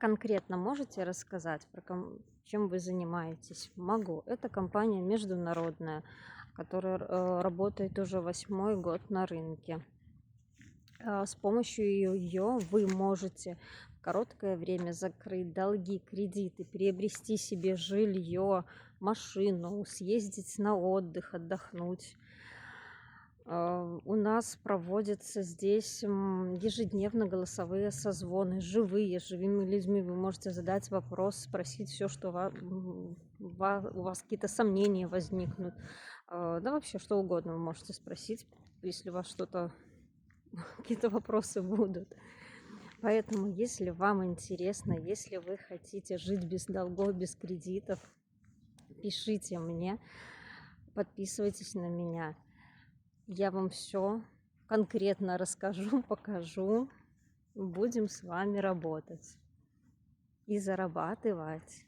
Конкретно можете рассказать, чем вы занимаетесь? Могу. Это компания международная, которая работает уже 8-й год на рынке. С помощью ее вы можете в короткое время закрыть долги, кредиты, приобрести себе жилье, машину, съездить на отдых, отдохнуть. У нас проводятся здесь ежедневно голосовые созвоны, живыми людьми. Вы можете задать вопрос, спросить все, что у вас какие-то сомнения возникнут. Да вообще что угодно вы можете спросить, если у вас какие-то вопросы будут. Поэтому, если вам интересно, если вы хотите жить без долгов, без кредитов, пишите мне, подписывайтесь на меня. Я вам все конкретно расскажу, покажу. Будем с вами работать и зарабатывать.